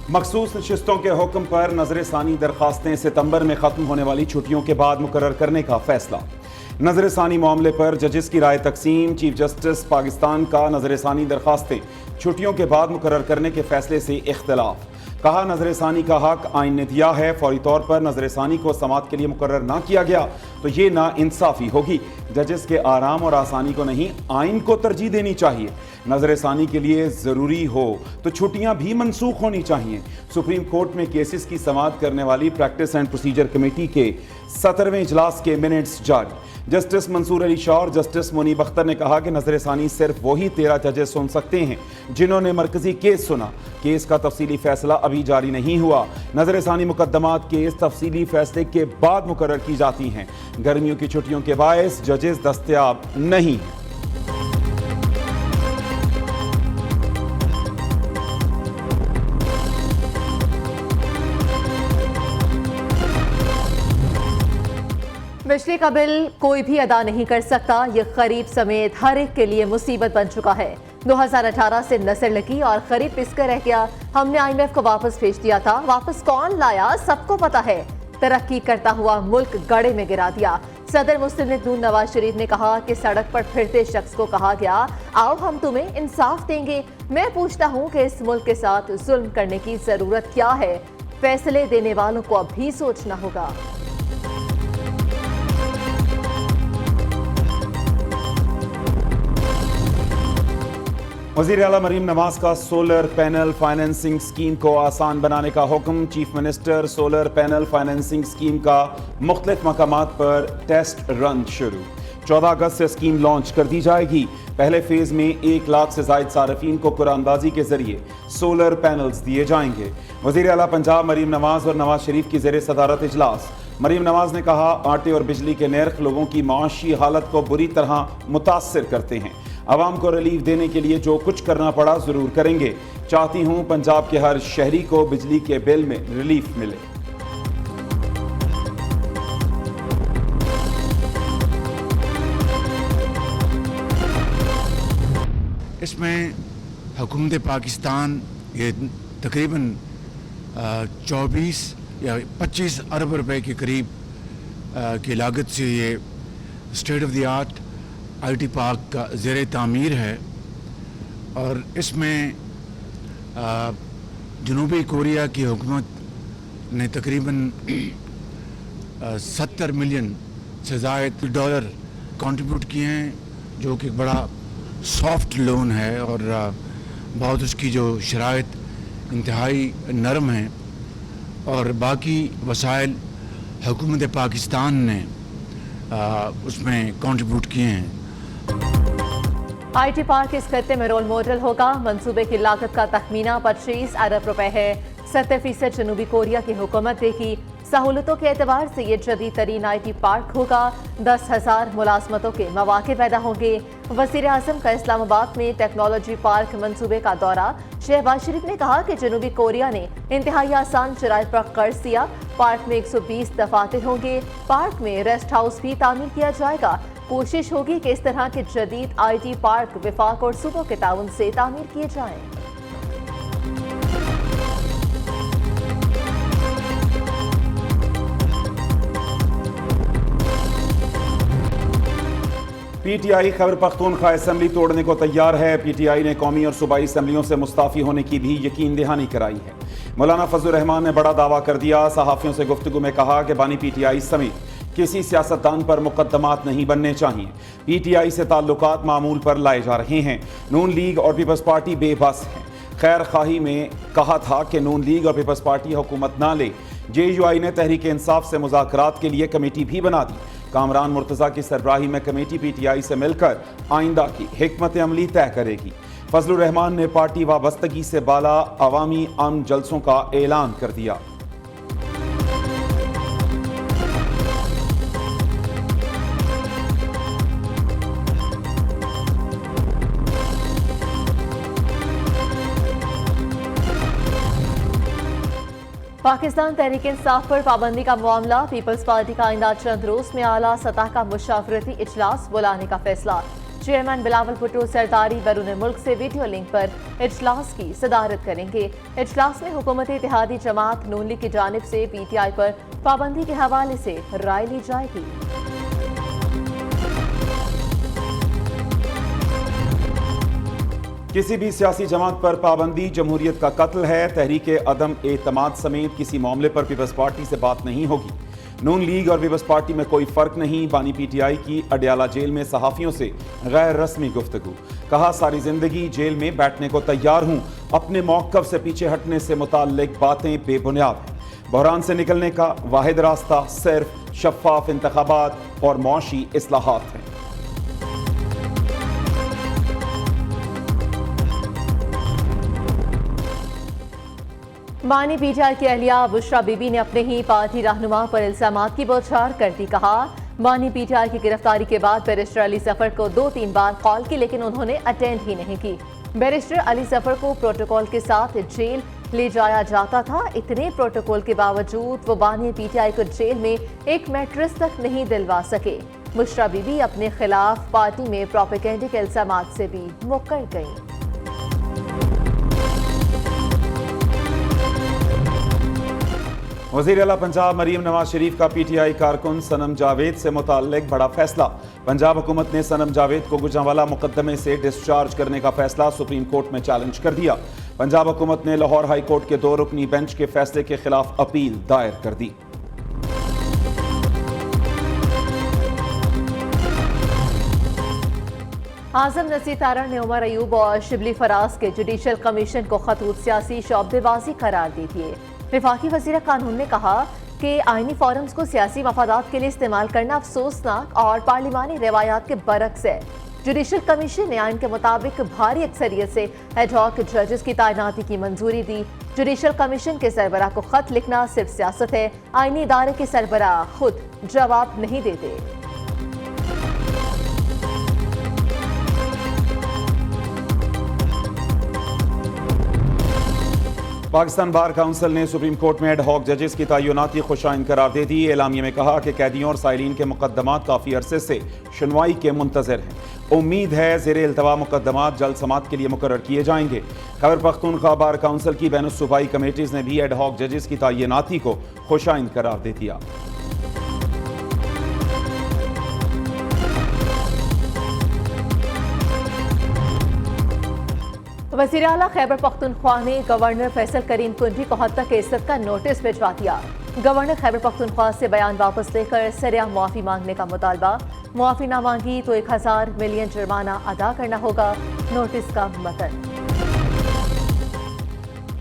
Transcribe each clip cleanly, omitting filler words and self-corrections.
مخصوص نشستوں کے حکم پر نظر ثانی درخواستیں ستمبر میں ختم ہونے والی چھٹیوں کے بعد مقرر کرنے کا فیصلہ۔ نظر ثانی معاملے پر ججز کی رائے تقسیم۔ چیف جسٹس پاکستان کا نظر ثانی درخواستیں چھٹیوں کے بعد مقرر کرنے کے فیصلے سے اختلاف۔ کہا نظر ثانی کا حق آئین نے دیا ہے، فوری طور پر نظر ثانی کو سماعت کے لیے مقرر نہ کیا گیا تو یہ نا انصافی ہوگی۔ ججز کے آرام اور آسانی کو نہیں، آئین کو ترجیح دینی چاہیے۔ نظر ثانی کے لیے ضروری ہو تو چھٹیاں بھی منسوخ ہونی چاہیے۔ سپریم کورٹ میں کیسز کی سماعت کرنے والی پریکٹس اینڈ پروسیجر کمیٹی کے 17ویں اجلاس کے منٹس جاری۔ جسٹس منصور علی شاہ اور جسٹس منیب اختر نے کہا کہ نظر ثانی صرف وہی 13 ججز سن سکتے ہیں جنہوں نے مرکزی کیس سنا۔ کیس کا تفصیلی فیصلہ ابھی جاری نہیں ہوا۔ نظر ثانی مقدمات کیس تفصیلی فیصلے کے بعد مقرر کی جاتی ہیں۔ گرمیوں کی چھٹیوں کے باعث ججز دستیاب نہیں ہیں۔ بجلی کا بل کوئی بھی ادا نہیں کر سکتا، یہ غریب سمیت ہر ایک کے لیے مصیبت بن چکا ہے۔ 2018 سے نظر لگی اور غریب پس کر رہ گیا۔ ہم نے IMF کو واپس بھیج دیا تھا، واپس کون لایا سب کو پتا ہے۔ ترقی کرتا ہوا ملک گڑھے میں گرا دیا۔ صدر مسلم لیگ نون نواز شریف نے کہا کہ سڑک پر پھرتے شخص کو کہا گیا آؤ ہم تمہیں انصاف دیں گے۔ میں پوچھتا ہوں کہ اس ملک کے ساتھ ظلم کرنے کی ضرورت کیا ہے؟ فیصلے دینے والوں کو اب بھی سوچنا ہوگا۔ وزیر اعلیٰ مریم نواز کا سولر پینل فائنینسنگ سکیم کو آسان بنانے کا حکم۔ Chief minister solar panel financing scheme کا مختلف مقامات پر ٹیسٹ رن شروع۔ 14 اگست سے سکیم لانچ کر دی جائے گی۔ پہلے فیز میں 1 لاکھ سے زائد صارفین کو قرعہ اندازی کے ذریعے سولر پینلز دیے جائیں گے۔ وزیر اعلیٰ پنجاب مریم نواز اور نواز شریف کی زیر صدارت اجلاس۔ مریم نواز نے کہا آٹے اور بجلی کے نرخ لوگوں کی معاشی حالت کو بری طرح متاثر کرتے ہیں۔ عوام کو ریلیف دینے کے لیے جو کچھ کرنا پڑا ضرور کریں گے۔ چاہتی ہوں پنجاب کے ہر شہری کو بجلی کے بل میں ریلیف ملے۔ اس میں حکومت پاکستان یہ تقریباً 24 یا 25 ارب روپے کے قریب کی لاگت سے یہ state of the art IT park کا زیر تعمیر ہے، اور اس میں جنوبی کوریا کی حکومت نے تقریباً 70 ملین سے زائد ڈالر کنٹریبیوٹ کیے ہیں، جو کہ بڑا سافٹ لون ہے اور بہت اس کی جو شرائط انتہائی نرم ہیں، اور باقی وسائل حکومت پاکستان نے اس میں کنٹریبیوٹ کیے ہیں۔ IT پارک اس خطے میں رول ماڈل ہوگا۔ منصوبے کی لاگت کا تخمینہ 25 ارب روپے ہے۔ 70% جنوبی کوریا کی حکومت دے گی۔ سہولتوں کے اعتبار سے یہ جدید ترین IT پارک ہوگا۔ 10,000 ملازمتوں کے مواقع پیدا ہوں گے۔ وزیر اعظم کا اسلام آباد میں ٹیکنالوجی پارک منصوبے کا دورہ۔ شہباز شریف نے کہا کہ جنوبی کوریا نے انتہائی آسان شرائط پر قرض دیا۔ پارک میں 120 دفاتر ہوں گے۔ پارک میں ریسٹ ہاؤس بھی تعمیر کیا جائے گا۔ کوشش ہوگی کہ اس طرح کے جدید IT پارک وفاق اور صوبوں کے تعاون سے تعمیر کیے جائیں۔ PTI خیبر پختونخوا اسمبلی توڑنے کو تیار ہے۔ PTI نے قومی اور صوبائی اسمبلیوں سے مستعفی ہونے کی بھی یقین دہانی کرائی ہے۔ مولانا فضل الرحمان نے بڑا دعویٰ کر دیا۔ صحافیوں سے گفتگو میں کہا کہ بانی PTI سمیت کسی سیاستدان پر مقدمات نہیں بننے چاہیے۔ PTI سے تعلقات معمول پر لائے جا رہے ہیں۔ نون لیگ اور پیپلز پارٹی بے بس ہیں۔ خیر خواہی میں کہا تھا کہ نون لیگ اور پیپلز پارٹی حکومت نہ لے۔ JUI نے تحریک انصاف سے مذاکرات کے لیے کمیٹی بھی بنا دی۔ کامران مرتضیٰ کی سربراہی میں کمیٹی PTI سے مل کر آئندہ کی حکمت عملی طے کرے گی۔ فضل الرحمان نے پارٹی وابستگی سے بالا عوامی امن جلسوں کا اعلان کر دیا۔ پاکستان تحریک انصاف پر پابندی کا معاملہ۔ پیپلز پارٹی کا آئندہ چند روز میں اعلیٰ سطح کا مشاورتی اجلاس بلانے کا فیصلہ۔ चेयरमैन बिलावल भुट्टो सरदारी बैरून मुल्क से वीडियो लिंक पर इजलास की सदारत करेंगे। इजलास में हुकूमत इत्तेहादी जमात नून लीग की जानिब से PTI पर पाबंदी के हवाले से राय ली जाएगी। किसी भी सियासी जमात पर पाबंदी जमहूरियत का कत्ल है। तहरीक अदम एतमाद समेत किसी मामले पर पीपल्स पार्टी से बात नहीं होगी। नून लीग और पीपल्स पार्टी में कोई फर्क नहीं। बानी PTI की अडयाला जेल में सहाफियों से गैर रस्मी गुफ्तगू। कहा, सारी जिंदगी जेल में बैठने को तैयार हूं। अपने मौक़िफ़ से पीछे हटने से मुताल्लिक बातें बेबुनियाद हैं। बहरान से निकलने का वाहिद रास्ता सिर्फ शफाफ इंतखाबात और मौशी इस्लाहात हैं। बानी PTI की अहलिया बुशरा बीबी ने अपने ही पार्टी रहनुमा पर इल्जामात की बौछार कर दी। कहा, बानी PTI की गिरफ्तारी के बाद बैरिस्टर अली जफर को 2-3 बार कॉल की, लेकिन उन्होंने अटेंड ही नहीं की। बैरिस्टर अली जफर को प्रोटोकॉल के साथ जेल ले जाया जाता था। इतने प्रोटोकॉल के बावजूद वो बानी PTI को जेल में एक मैट्रेस तक नहीं दिलवा सके। बुशरा बीबी अपने खिलाफ पार्टी में प्रोपेगेंडा के इल्जामात से भी मुकर गईं। वज़ीर आला पंजाब मरीम नवाज शरीफ का PTI कारकुन सनम जावेद से मुताल्लिक बड़ा फैसला। पंजाब हुकूमत ने सनम जावेद को गुजरांवाला मुकदमे से डिस्चार्ज करने का फैसला सुप्रीम कोर्ट में चैलेंज कर दिया। पंजाब हुकूमत ने लाहौर हाई कोर्ट के 2 रुकनी बेंच के फैसले के खिलाफ अपील दायर कर दी। आजम नसीर तारण ने उमर अयूब और शिबली फराज के जुडिशल कमीशन को खतूत सियासी शौबदेबाजी करार दी थी। वफाकी वज़ीर कानून ने कहा कि आईनी फोरम्स को सियासी मफादात के लिए इस्तेमाल करना अफसोसनाक और पार्लिमानी रवायात के बरक्स है। जुडिशल कमीशन ने आइन के मुताबिक भारी अक्सरियत से एडहॉक जजेस की तैनाती की मंजूरी दी। जुडिशल कमीशन के सरबराह को खत लिखना सिर्फ सियासत है। आईनी इदारे के सरबराह खुद जवाब नहीं देते। पाकिस्तान बार काउंसिल ने सुप्रीम कोर्ट में एडहॉक जजेस की तैनाती खुशाइन करार दे दी। एलामिया में कहा कि कैदियों और साइलिन के मुकदमात काफ़ी अरसे से सुनवाई के मुंतज़िर हैं। उम्मीद है ज़ेरे इल्तवा मुकदमात जल्द समात के लिए मुकर्रर किए जाएंगे। खैबर पख्तूनख्वा बार काउंसिल की बैनुस्सूबाई कमेटीज़ ने भी एडहॉक जजेस की तैनाती को खुशाइन करार दे दिया। वज़ीर आला खैबर पख्तूनख्वा ने गवर्नर फैसल करीम कुंडी को हद तक इज्जत का नोटिस भिजवा दिया। गवर्नर खैबर पख्तूनख्वा से बयान वापस लेकर सरेआम मुआफ़ी मांगने का मुतालबा। मुआफ़ी ना मांगी तो 1000 मिलियन जुर्माना अदा करना होगा। नोटिस का मतन।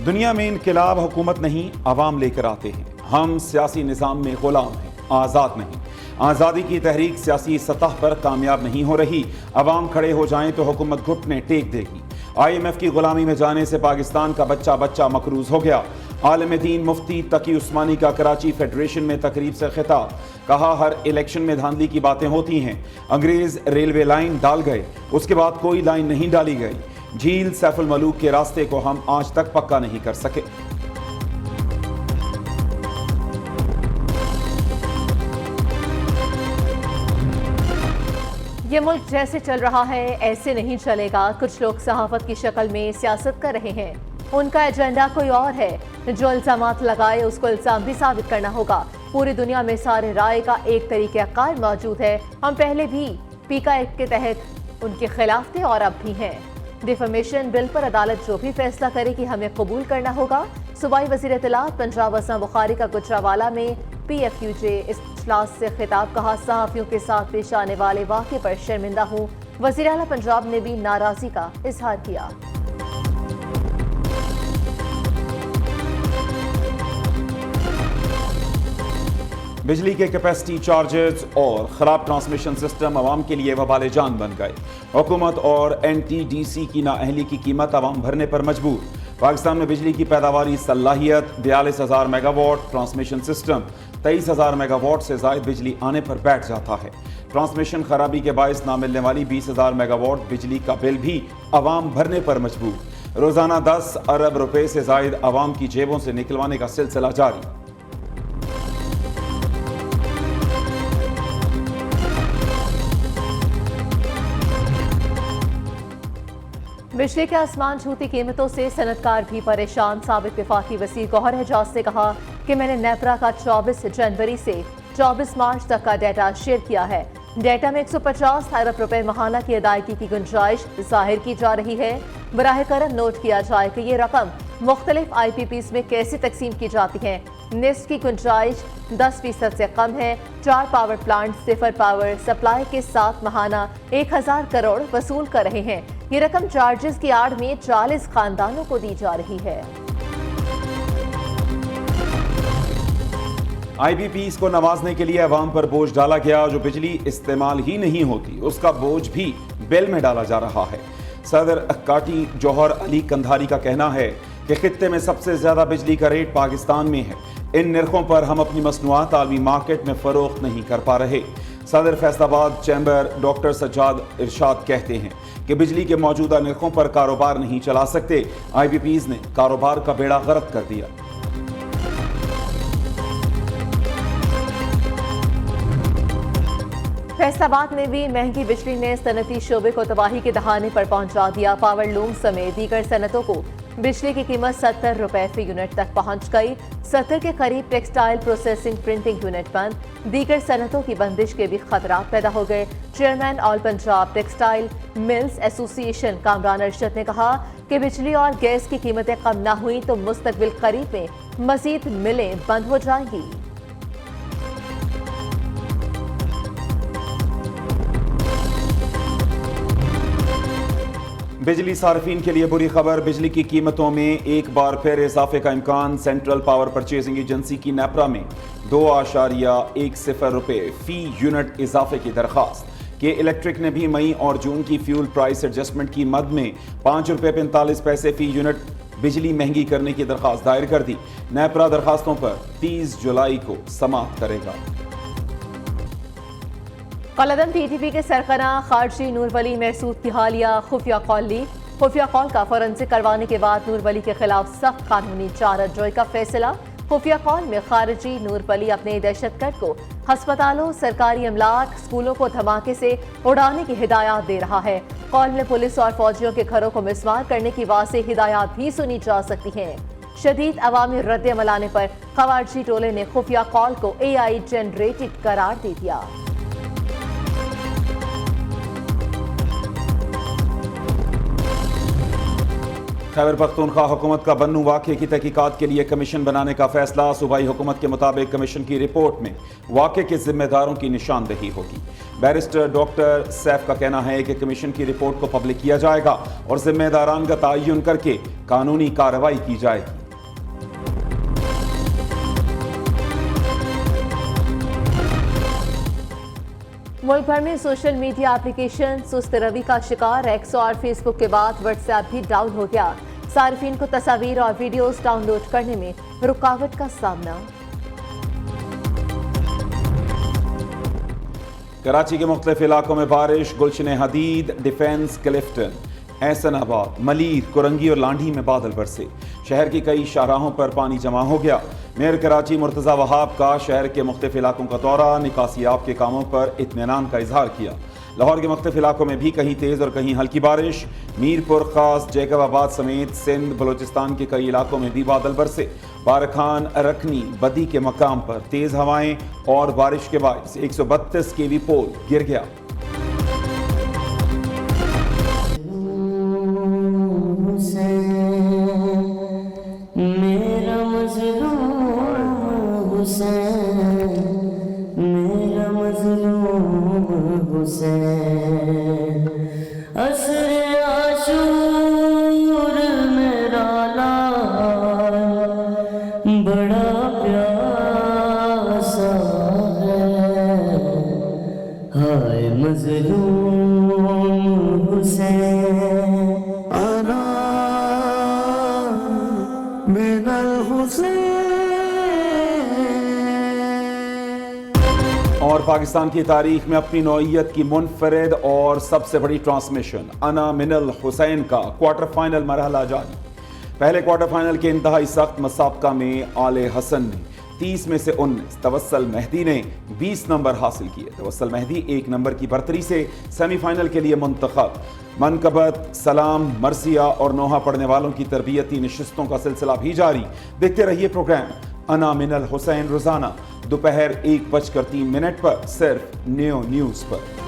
दुनिया में इनकलाब हुकूमत नहीं अवाम लेकर आते हैं। हम सियासी निज़ाम में गुलाम हैं, आज़ाद नहीं। आज़ादी की तहरीक सियासी सतह पर कामयाब नहीं हो रही। अवाम खड़े हो जाएं तो हुकूमत घुटने टेक देगी। IMF की गुलामी में जाने से पाकिस्तान का बच्चा बच्चा मकरूज हो गया। आलिम दीन मुफ्ती तकी उस्मानी का कराची फेडरेशन में तकरीब से खिताब। कहा, हर इलेक्शन में धांधली की बातें होती हैं। अंग्रेज रेलवे लाइन डाल गए, उसके बाद कोई लाइन नहीं डाली गई। झील सैफुल मलूक के रास्ते को हम आज तक पक्का नहीं कर सके। ये मुल्क जैसे चल रहा है ऐसे नहीं चलेगा। कुछ लोग सहाफत की शक्ल में सियासत कर रहे हैं। उनका एजेंडा कोई और है। जो इल्जामात लगाए उसको इल्जाम भी साबित करना होगा। पूरी दुनिया में सारे राय का एक तरीक़ाकार मौजूद है। हम पहले भी पीका एक्ट के तहत उनके खिलाफ थे और अब भी हैं। डिफेमेशन बिल पर अदालत जो भी फैसला करेगी हमें कबूल करना होगा। सूबाई वज़ीर इत्तलात पंजाब असम बुखारी का गुजरांवाला में PFUJ इजलास से खिताब। कहा, सहाफ़ियों के साथ पेश आने वाले वाक़े पर शर्मिंदा हूँ। वज़ीर आला पंजाब ने भी नाराज़गी का इजहार किया। बिजली के कैपेसिटी चार्जेस और ख़राब ट्रांसमिशन सिस्टम आवाम के लिए वबाल जान बन गए। हुकूमत और NTDC की नाअहली की कीमत आवाम भरने पर मजबूर। पाकिस्तान में बिजली की पैदावारी सलाहियत 42,000 मेगावाट, ट्रांसमिशन सिस्टम 23,000 मेगावाट से ज़ायद बिजली आने पर बैठ जाता है। ट्रांसमिशन खराबी के बायस ना मिलने वाली 20,000 मेगावाट बिजली का बिल भी आवाम भरने पर मजबूर। रोज़ाना 10 अरब रुपए से ज़ायद आवाम की जेबों से निकलवाने का सिलसिला जारी। बिजली के आसमान छूती कीमतों से सनतकार भी परेशान। साबिक वफाकी वज़ीर गौहर एजाज ने कहा कि मैंने नेपरा का 24 जनवरी से 24 मार्च तक का डेटा शेयर किया है। डेटा में 150 अरब रुपए माहाना की अदायगी की गुंजाइश जाहिर की जा रही है। बराह करम नोट किया जाए कि ये रकम मुख्तलिफ IPPs में कैसे तकसीम की जाती है। निस्फ की गुंजाइश 10% से कम है। 4 पावर प्लांट सिफर पावर सप्लाई के साथ माहाना 1000 करोड़ वसूल कर रहे हैं। ये रकम चार्जेस की आड़ में 40 खानदानों को दी जा रही है। IPPs को नवाजने के लिए अवाम पर बोझ डाला गया। जो बिजली इस्तेमाल ही नहीं होती उसका बोझ भी बिल में डाला जा रहा है। सदर काटी जौहर अली कंधारी का कहना है कि खित्ते में सबसे ज्यादा बिजली का रेट पाकिस्तान में है। इन निर्खों पर हम अपनी मसनूआत आलमी मार्केट में फरोख्त नहीं कर पा रहे। सदर फैसलाबाद चैम्बर डॉक्टर सज्जाद इरशाद कहते हैं कि बिजली के मौजूदा निर्खों पर कारोबार नहीं चला सकते। IPPs ने कारोबार का बेड़ा गर्क कर दिया। फैसलाबाद में भी महंगी बिजली ने सनती शोबे को तबाही के दहाने पर पहुंचा दिया। पावर लूम समेत दीगर सनतों को बिजली की कीमत 70 रुपए फी यूनिट तक पहुंच गई। 70 के करीब टेक्सटाइल प्रोसेसिंग प्रिंटिंग यूनिट बंद। दीगर सनतों की बंदिश के भी खतरात पैदा हो गए। Chairman all Punjab textile mills association Kamran Arshad ने कहा कि बिजली और गैस की कीमतें कम न हुई तो मुस्तकबिल करीब में मजीद मिलें बंद हो जाएंगी। बिजली सार्फिन के लिए बुरी खबर। बिजली की कीमतों में एक बार फिर इजाफे का इम्कान। सेंट्रल पावर परचेजिंग एजेंसी की नेपरा में 2.10 रुपए फी यूनिट इजाफे की दरखास्त। के इलेक्ट्रिक ने भी मई और जून की फ्यूल प्राइस एडजस्टमेंट की मद में 5 रुपए 45 पैसे फी यूनिट बिजली महंगी करने की दरखास्त दायर कर दी। नेपरा दरखास्तों पर 30 जुलाई को समाप्त करेगा। कलदम PTP के सरकना खारजी नूर वली महसूद की हालिया खुफिया कॉल ली। खुफिया कॉल का फोरेंसिक करवाने के बाद नूर वली के खिलाफ सख्त कानूनी चाराजोई का फैसला। खुफिया कॉल में खारजी नूर वली अपने दहशतगर्द को हस्पतालों, सरकारी अमलाक, स्कूलों को धमाके से उड़ाने की हिदायत दे रहा है। कॉल में पुलिस और फौजियों के घरों को मिसमार करने की वाज़े हिदायत भी सुनी जा सकती हैं। शदीद अवामी रद्द अमल आने पर खवारजी टोले ने खुफिया कॉल को AI जनरेटेड करार दे दिया। खैबर पख्तूनख्वा हुकूमत का बन्नू वाक़े की तहकीकात के लिए कमीशन बनाने का फैसला। सूबाई हुकूमत के मुताबिक कमीशन की रिपोर्ट में वाक़े के जिम्मेदारों की निशानदही होगी। बैरिस्टर डॉक्टर सैफ का कहना है कि कमीशन की रिपोर्ट को पब्लिक किया जाएगा और जिम्मेदारान का तयन करके कानूनी कार्रवाई की जाएगी। मुल्क भर में सोशल मीडिया एप्लीकेशन सुस्त रवि का शिकार। एक्स और फेसबुक के बाद व्हाट्सएप भी डाउन हो गया। सार्फिन को तस्वीर और वीडियोस डाउनलोड करने में रुकावट का सामना। कराची के मुख्तलिफ इलाकों में बारिश। गुलशन हदीद, डिफेंस, क्लिफ्टन, एहसनाबाद, मलीर, कुरंगी और लांढी में बादल बरसे। शहर की कई शाहराहों पर पानी जमा हो गया। मेयर कराची मुर्तज़ा वहाब का शहर के मुख्तलिफ इलाकों का दौरा। निकासियाब के कामों पर इत्मीनान का इजहार किया। लाहौर के मुख्तलिफ इलाकों में भी कहीं तेज़ और कहीं हल्की बारिश। मीरपुर, खास, जैकबाबाद समेत सिंध, बलोचिस्तान के कई इलाकों में भी बादल बरसे। बारखान, रखनी, बदी के मकाम पर तेज़ हवाएं और बारिश के बायस 132 kV पोल गिर गया। और पाकिस्तान की तारीख में अपनी नौइयत की मुनफरिद और सबसे बड़ी ट्रांसमिशन अना मिनल हुसैन का क्वार्टर फाइनल मरहला जारी। पहले क्वार्टर फाइनल के इंतहाई सख्त मुसाबका में आले हसन ने 30 में से 19। तवस्सल मेहदी ने 20 नंबर हासिल किए। तवस्सल मेहदी 1 नंबर की बरतरी से सेमीफाइनल के लिए मुंतखब। मनकबत, सलाम, मरसिया और नोहा पढ़ने वालों की तरबियती नशिस्तों का सिलसिला भी जारी। देखते रहिए प्रोग्राम अना मिनल हुसैन रोजाना दोपहर 1:03 पर सिर्फ न्यू न्यूज़ पर।